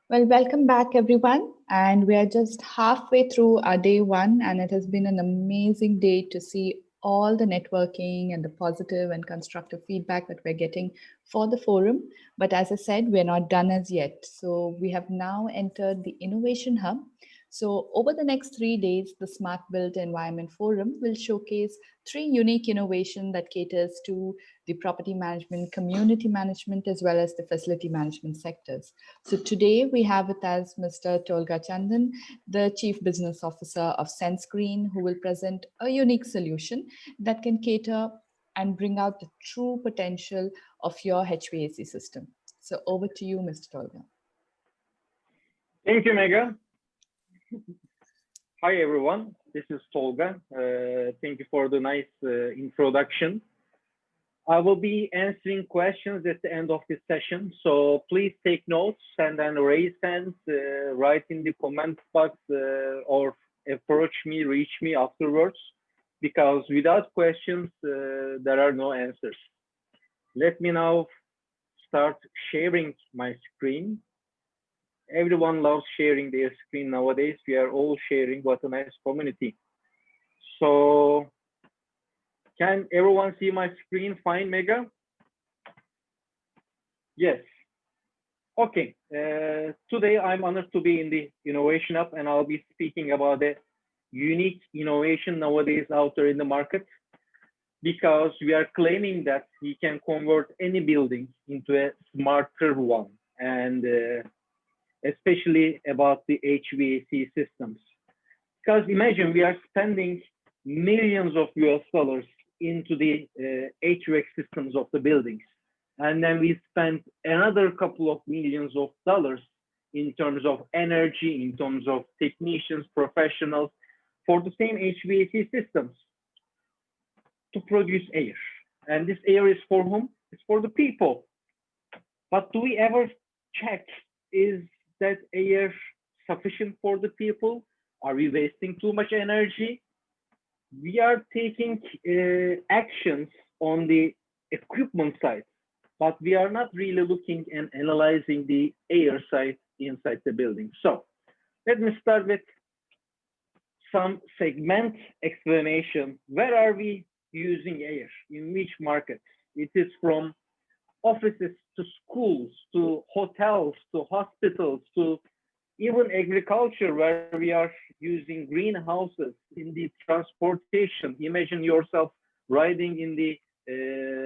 Well, welcome back, everyone. And we are just halfway through our day one, and it has been an amazing day to see all the networking and the positive and constructive feedback that we're getting for the forum. But as I said, we're not done as yet. So we have now entered the Innovation Hub. So, over the next 3 days, the Smart Built Environment Forum will showcase three unique innovation that caters to the property management, community management, as well as the facility management sectors. So today we have with us Mr. Tolga Candan, the Chief Business Officer of Sensgreen, who will present a unique solution that can cater and bring out the true potential of your HVAC system. So over to you, Mr. Tolga. Thank you, Mega. Hi, everyone. This is Tolga. Thank you for the nice introduction. I will be answering questions at the end of this session, so please take notes and then raise hands, write in the comment box, or approach me, reach me afterwards, because without questions, there are no answers. Let me now start sharing my screen. Everyone loves sharing their screen nowadays. We are all sharing. What a nice community. So, can everyone see my screen fine, Mega? Yes. Okay. Today, I'm honored to be in the Innovation Hub, and I'll be speaking about a unique innovation nowadays out there in the market, because we are claiming that we can convert any building into a smarter one, and especially about the HVAC systems. Because imagine we are spending millions of US dollars into the HVAC systems of the buildings. And then we spend another couple of millions of dollars in terms of energy, in terms of technicians, professionals, for the same HVAC systems to produce air. And this air is for whom? It's for the people. But do we ever check, is that air sufficient for the people? Are we wasting too much energy? We are taking actions on the equipment side, but we are not really looking and analyzing the air side inside the building. So let me start with some segment explanation. Where are we using air? In which markets? It is from offices to schools, to hotels, to hospitals, to even agriculture, where we are using greenhouses, in the transportation. Imagine yourself riding in the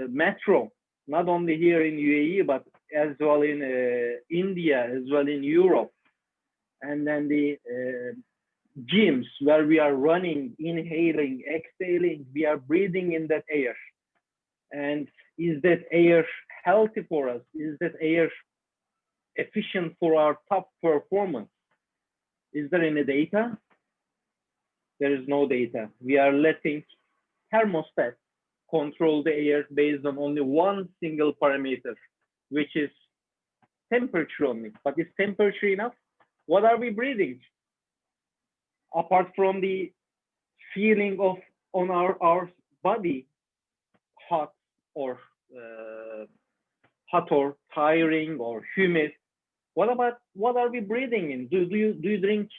metro, not only here in UAE, but as well in India, as well in Europe. And then the gyms, where we are running, inhaling, exhaling, we are breathing in that air. And is that air healthy for us? Is that air efficient for our top performance? Is there any data? There is no data. We are letting thermostat control the air based on only one single parameter, which is temperature only. But is temperature enough? What are we breathing? Apart from the feeling of on our body, hot or tiring or humid. What are we breathing in? Do you drink?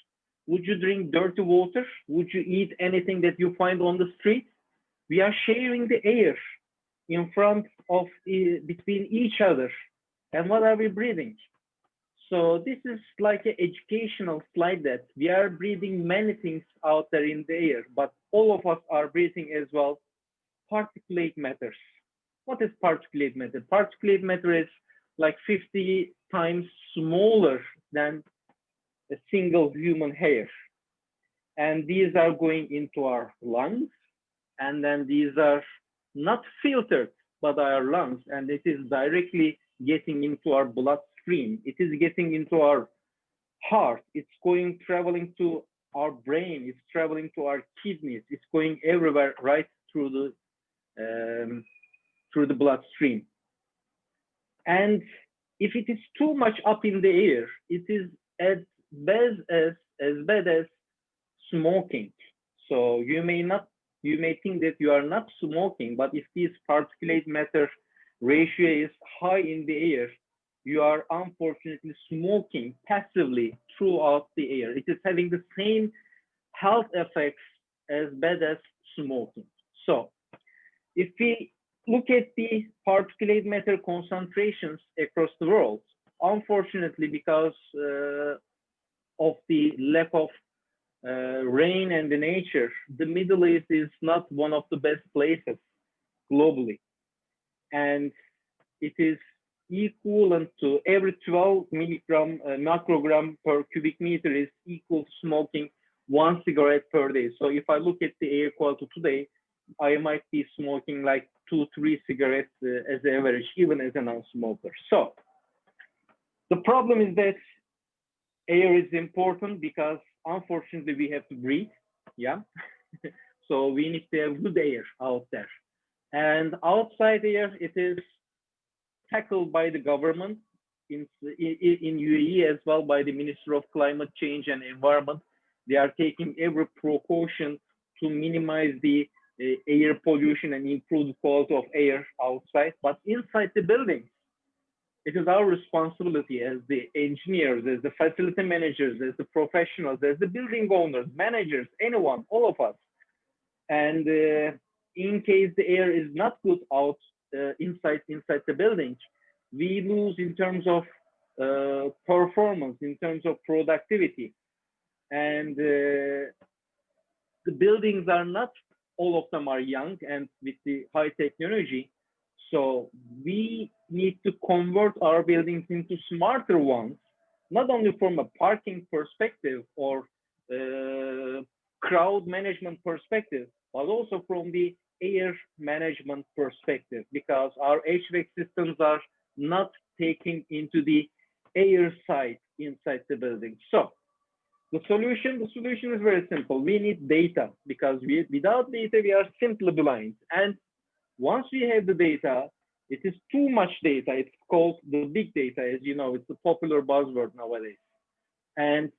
Would you drink dirty water? Would you eat anything that you find on the street? We are sharing the air in front of between each other. And what are we breathing? So this is like an educational slide that we are breathing many things out there in the air, but all of us are breathing as well particulate matters. What is particulate matter? Particulate matter is like 50 times smaller than a single human hair. And these are going into our lungs. And then these are not filtered by our lungs. And it is directly getting into our bloodstream. It is getting into our heart. It's traveling to our brain. It's traveling to our kidneys. It's going everywhere right through the bloodstream. And if it is too much up in the air, it is as bad as smoking. So you may think that you are not smoking, but if this particulate matter ratio is high in the air, you are unfortunately smoking passively throughout the air. It is having the same health effects as bad as smoking. So if we look at the particulate matter concentrations across the world, unfortunately, because of the lack of rain and the nature, the Middle East is not one of the best places globally. And it is equivalent to every 12 milligram microgram per cubic meter is equal to smoking 1 cigarette per day. So if I look at the air quality today, I might be smoking like 2-3 cigarettes as average, even as a non-smoker. So the problem is that air is important because unfortunately we have to breathe, yeah. So we need to have good air out there. And outside air, it is tackled by the government in UAE as well, by the Minister of Climate Change and Environment. They are taking every precaution to minimize the air pollution and improve the quality of air outside. But inside the buildings, it is our responsibility as the engineers, as the facility managers, as the professionals, as the building owners, managers, anyone, all of us. And in case the air is not good out inside the building, we lose in terms of performance, in terms of productivity. And the buildings are not, all of them are young and with the high technology. So we need to convert our buildings into smarter ones, not only from a parking perspective or crowd management perspective, but also from the air management perspective, because our HVAC systems are not taking into the air side inside the building. So the solution is very simple. We need data, because without data, we are simply blind. And once we have the data, it is too much data. It's called the big data, as you know, it's a popular buzzword nowadays. And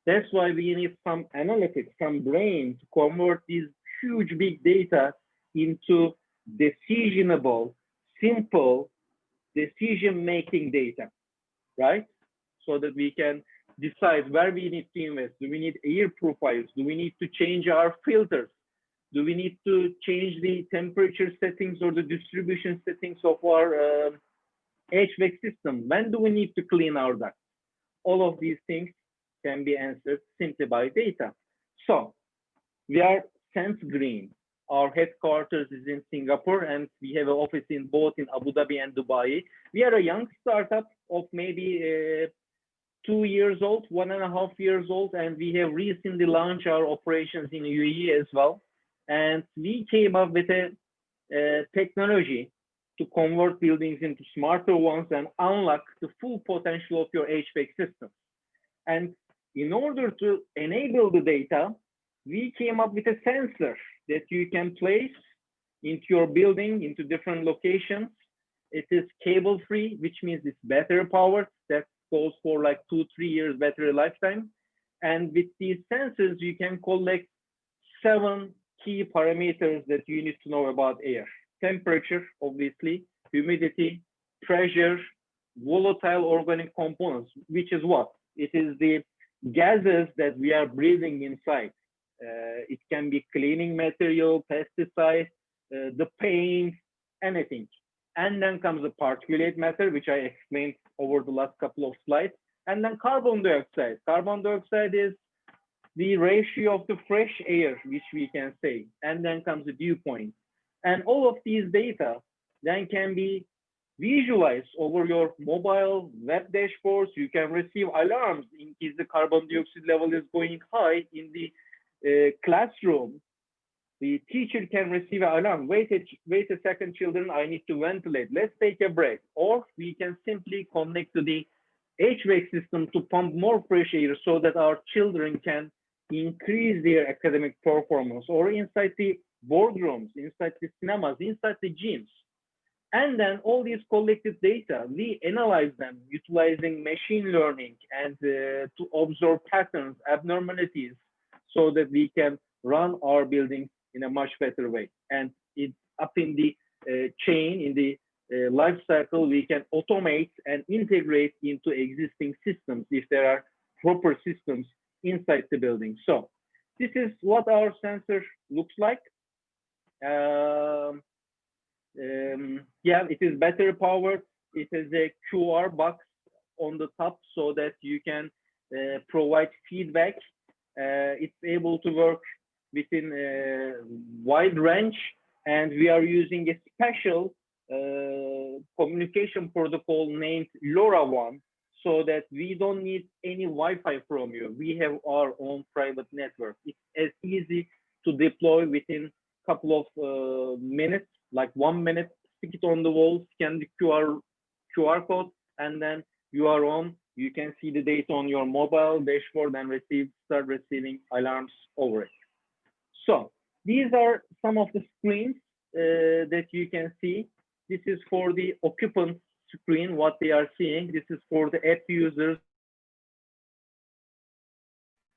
that's why we need some analytics, some brain to convert these huge big data into decisionable, simple decision-making data, right? So that we can decide where we need to invest. Do we need air profiles? Do we need to change our filters? Do we need to change the temperature settings or the distribution settings of our HVAC system? When do we need to clean our ducts? All of these things can be answered simply by data. So we are Sensgreen. Our headquarters is in Singapore, and we have an office in both in Abu Dhabi and Dubai. We are a young startup of maybe 2 years old, 1.5 years old, and we have recently launched our operations in UAE as well. And we came up with a technology to convert buildings into smarter ones and unlock the full potential of your HVAC system. And in order to enable the data, we came up with a sensor that you can place into your building, into different locations. It is cable free, which means it's battery powered. That goes for like 2-3 years battery lifetime. And with these sensors, you can collect 7 key parameters that you need to know about air. Temperature, obviously, humidity, pressure, volatile organic components, which is what? It is the gases that we are breathing inside. It can be cleaning material, pesticides, the paint, anything. And then comes the particulate matter, which I explained over the last couple of slides. And then carbon dioxide. Carbon dioxide is the ratio of the fresh air, which we can say. And then comes the dew point. And all of these data then can be visualized over your mobile web dashboards. You can receive alarms in case the carbon dioxide level is going high in the classroom. The teacher can receive an alarm. Wait a second, children, I need to ventilate. Let's take a break. Or we can simply connect to the HVAC system to pump more fresh air so that our children can increase their academic performance, or inside the boardrooms, inside the cinemas, inside the gyms. And then all these collected data, we analyze them utilizing machine learning and to observe patterns, abnormalities, so that we can run our buildings in a much better way. And it's up in the chain, in the life cycle, we can automate and integrate into existing systems if there are proper systems inside the building. So this is what our sensor looks like. Yeah, it is battery powered. It has a QR box on the top so that you can provide feedback. It's able to work within a wide range, and we are using a special communication protocol named LoRaWAN, so that we don't need any Wi-Fi from you. We have our own private network. It's as easy to deploy within a couple of minutes, like 1 minute, stick it on the wall, scan the QR code, and then you are on. You can see the data on your mobile dashboard and start receiving alarms over it. So these are some of the screens that you can see. This is for the occupant screen, what they are seeing. This is for the app users.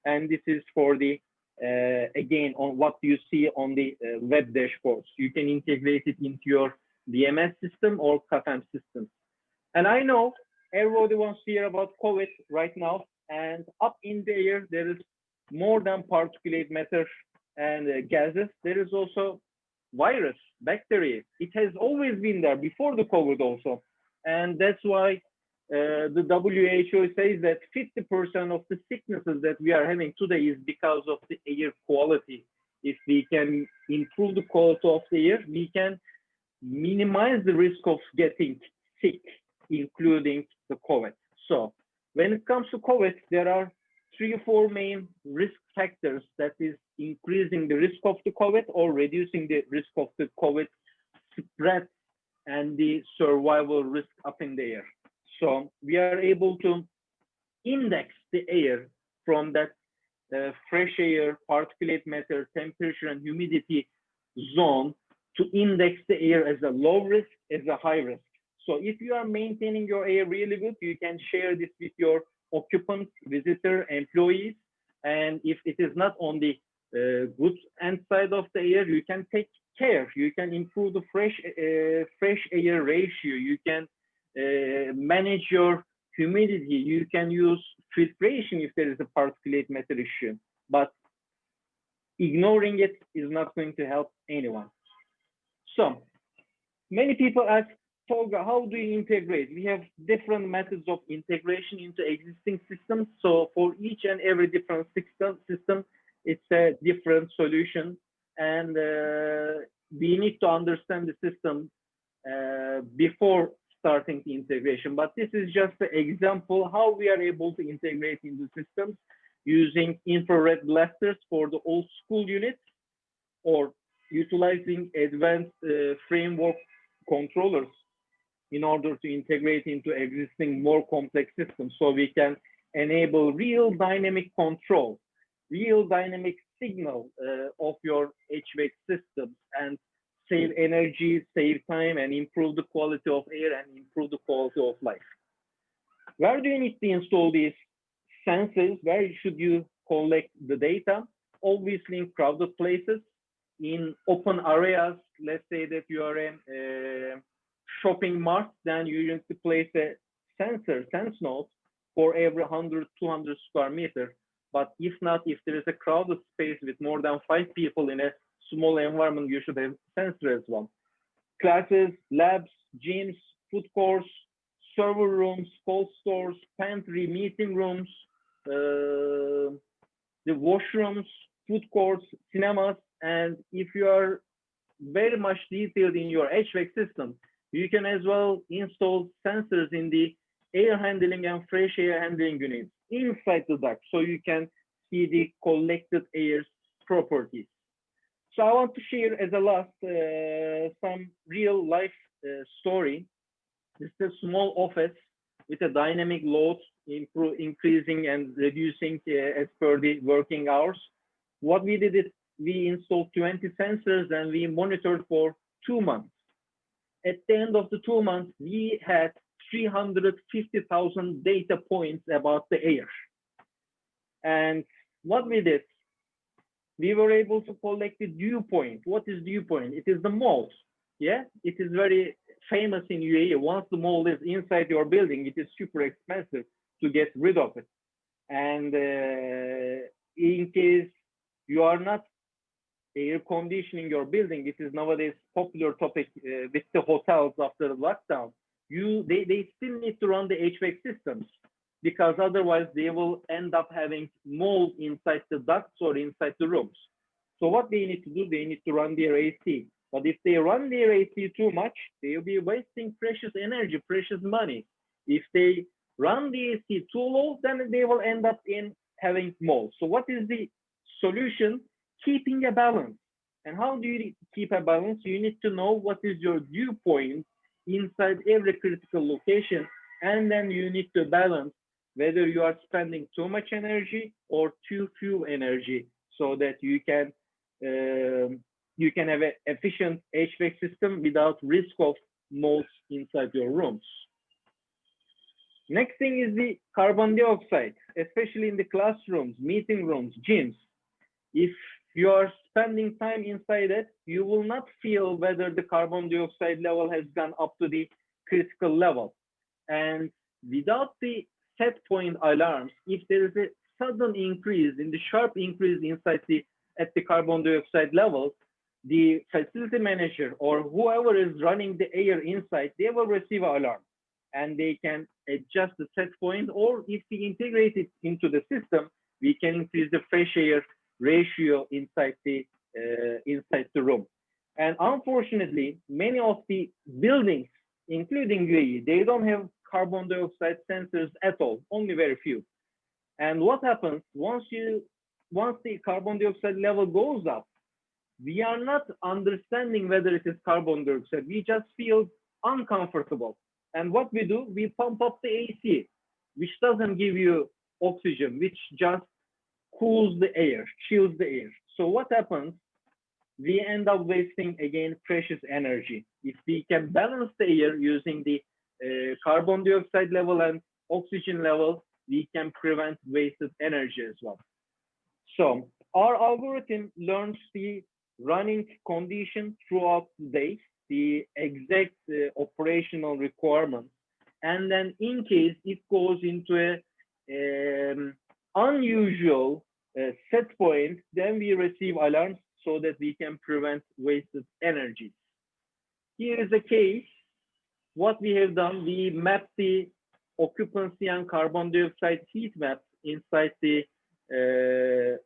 And this is for the, again, on what you see on the web dashboards. You can integrate it into your DMS system or CAFM system. And I know everybody wants to hear about COVID right now. And up in the air, there is more than particulate matter and gases. There is also virus, bacteria. It has always been there before the COVID also. And that's why the WHO says that 50% of the sicknesses that we are having today is because of the air quality. If we can improve the quality of the air, we can minimize the risk of getting sick, including the COVID. So when it comes to COVID, there are 3 or 4 main risk factors that is increasing the risk of the COVID or reducing the risk of the COVID spread and the survival risk up in the air. So we are able to index the air from that fresh air, particulate matter, temperature, and humidity zone to index the air as a low risk, as a high risk. So if you are maintaining your air really good, you can share this with your occupants, visitor, employees. And if it is not on the good end side of the air, you can take care. You can improve the fresh air ratio. You can manage your humidity. You can use filtration if there is a particulate matter issue. But ignoring it is not going to help anyone. So many people ask, Tolga, how do you integrate? We have different methods of integration into existing systems. So for each and every different system, it's a different solution. And we need to understand the system before starting the integration. But this is just an example how we are able to integrate into systems using infrared blasters for the old school units, or utilizing advanced framework controllers in order to integrate into existing more complex systems, so we can enable real dynamic control, real dynamic signal of your HVAC systems, and save energy, save time, and improve the quality of air and improve the quality of life. Where do you need to install these sensors? Where should you collect the data? Obviously in crowded places, in open areas. Let's say that you are in a shopping mart, then you need to place a sensor, sense node for every 100, 200 square meters. But if not, if there is a crowded space with more than 5 people in a small environment, you should have sensor as well. Classes, labs, gyms, food courts, server rooms, cold stores, pantry, meeting rooms, the washrooms, food courts, cinemas. And if you are very much detailed in your HVAC system, you can as well install sensors in the air handling and fresh air handling units inside the duct, so you can see the collected air's properties. So I want to share as a last some real life story. This is a small office with a dynamic load, increasing and reducing as per the working hours. What we did is we installed 20 sensors and we monitored for 2 months. At the end of the 2 months, we had 350,000 data points about the air. And what we did, we were able to collect the dew point. What is dew point? It is the mold. Yeah, it is very famous in UAE. Once the mold is inside your building, it is super expensive to get rid of it. And in case you are not air conditioning your building, it is nowadays popular topic with the hotels after the lockdown. They still need to run the HVAC systems, because otherwise they will end up having mold inside the ducts or inside the rooms. So what they need to do, they need to run their AC. But if they run their AC too much, they will be wasting precious energy, precious money. If they run the AC too low, then they will end up in having mold. So what is the solution? Keeping a balance. And how do you keep a balance? You need to know what is your dew point inside every critical location, and then you need to balance whether you are spending too much energy or too few energy, so that you can have an efficient HVAC system without risk of molds inside your rooms. Next thing is the carbon dioxide, especially in the classrooms, meeting rooms, gyms. If you are spending time inside it, you will not feel whether the carbon dioxide level has gone up to the critical level. And without the set point alarms, if there is a sudden increase, in the sharp increase inside at the carbon dioxide level, the facility manager or whoever is running the air inside, they will receive an alarm, and they can adjust the set point, or if we integrate it into the system, we can increase the fresh air ratio inside the room. And unfortunately, many of the buildings, including UAE, they don't have carbon dioxide sensors at all, only very few. And what happens once the carbon dioxide level goes up, we are not understanding whether it is carbon dioxide. We just feel uncomfortable. And what we do, we pump up the AC, which doesn't give you oxygen, which just cools the air, chills the air. So what happens? We end up wasting, again, precious energy. If we can balance the air using the carbon dioxide level and oxygen level, we can prevent wasted energy as well. So our algorithm learns the running condition throughout the day, the exact operational requirements, and then in case it goes into a unusual set point, then we receive alarms so that we can prevent wasted energy. Here is a case. What we have done, we mapped the occupancy and carbon dioxide heat map inside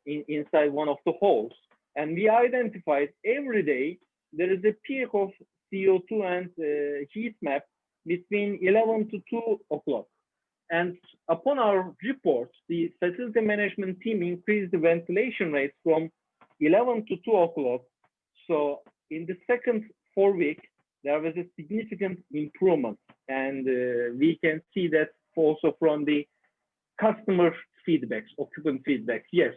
inside one of the halls, and we identified every day there is a peak of CO2 and heat map between 11 to 2 o'clock. And upon our report, the facility management team increased the ventilation rate from 11 to 2 o'clock. So in the second 4 weeks, there was a significant improvement. And we can see that also from the customer feedbacks, occupant feedbacks. Yes,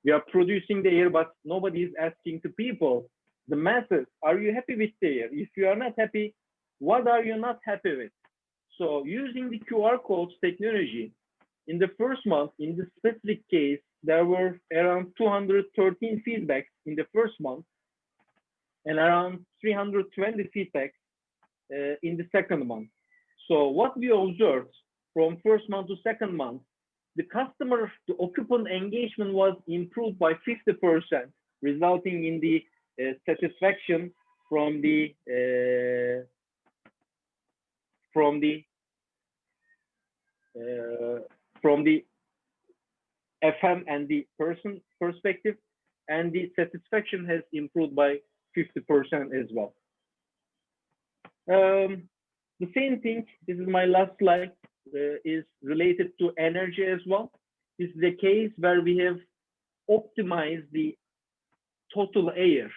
we are producing the air, but nobody is asking the people, the masses, are you happy with the air? If you are not happy, what are you not happy with? So using the QR codes technology, in the first month, in the specific case, there were around 213 feedbacks in the first month and around 320 feedbacks in the second month. So what we observed from first month to second month, the occupant engagement was improved by 50%, resulting in the satisfaction from the FM and the person perspective, and the satisfaction has improved by 50% as well. The same thing, this is my last slide, is related to energy as well. This is the case where we have optimized the total air.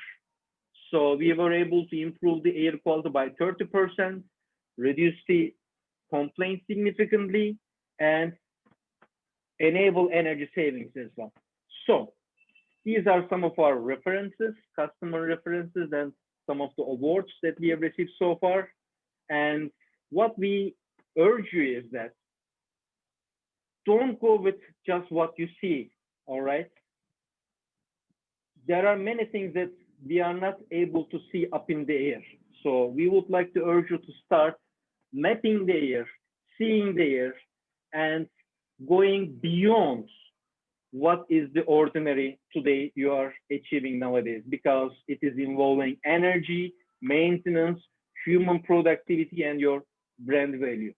So we were able to improve the air quality by 30%, reduce the complaints significantly, and enable energy savings as well. So these are some of our references, customer references, and some of the awards that we have received so far. And what we urge you is that don't go with just what you see, all right? There are many things that we are not able to see up in the air. So we would like to urge you to start mapping the air, seeing the air, and going beyond what is the ordinary today you are achieving nowadays, because it is involving energy, maintenance, human productivity, and your brand value.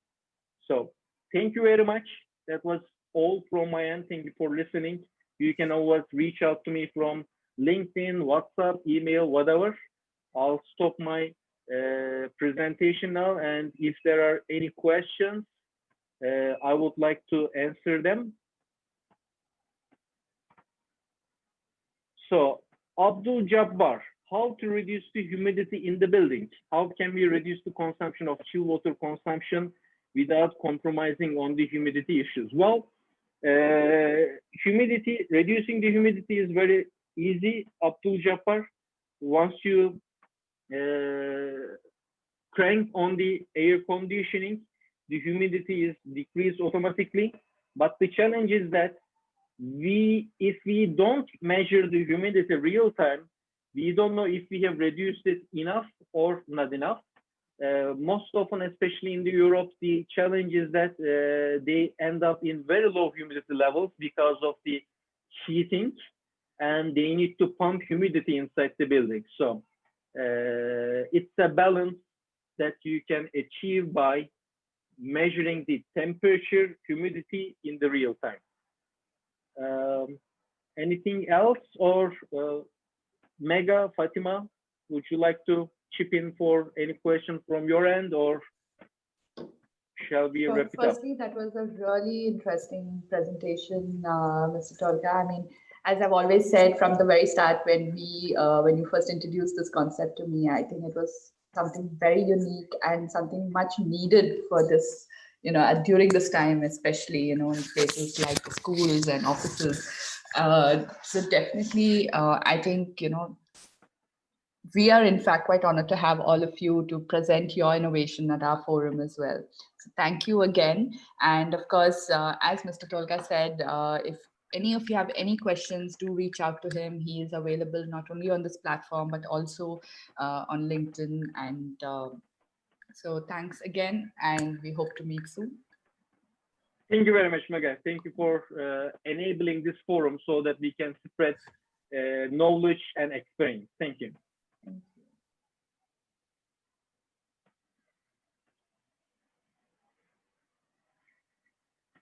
So thank you very much. That was all from my end. Thank you for listening. You can always reach out to me from LinkedIn, WhatsApp, email, whatever. I'll stop my presentation now. And if there are any questions, I would like to answer them. So Abdul Jabbar, how to reduce the humidity in the building? How can we reduce the consumption of chill water consumption without compromising on the humidity issues? Well, reducing the humidity is very easy, Abdul Jabbar. Once you crank on the air conditioning, the humidity is decreased automatically. But the challenge is that if we don't measure the humidity real time, we don't know if we have reduced it enough or not enough. Most often, especially in Europe, the challenge is that they end up in very low humidity levels because of the heating, and they need to pump humidity inside the building. So it's a balance that you can achieve by measuring the temperature, humidity in the real time. Anything else, or Mega, Fatima, would you like to chip in for any question from your end, or shall we wrap it up? Firstly, that was a really interesting presentation, Mr. Tolga. I mean, as I've always said from the very start, when you first introduced this concept to me, I think it was something very unique and something much needed for this, during this time, especially, in places like schools and offices. So definitely, I think, we are in fact quite honored to have all of you to present your innovation at our forum as well. So thank you again. And of course, as Mr. Tolga said, if any of you have any questions, do reach out to him. He is available not only on this platform, but also on LinkedIn. And so thanks again, and we hope to meet soon. Thank you very much, Mega. Thank you for enabling this forum so that we can spread knowledge and experience. Thank you.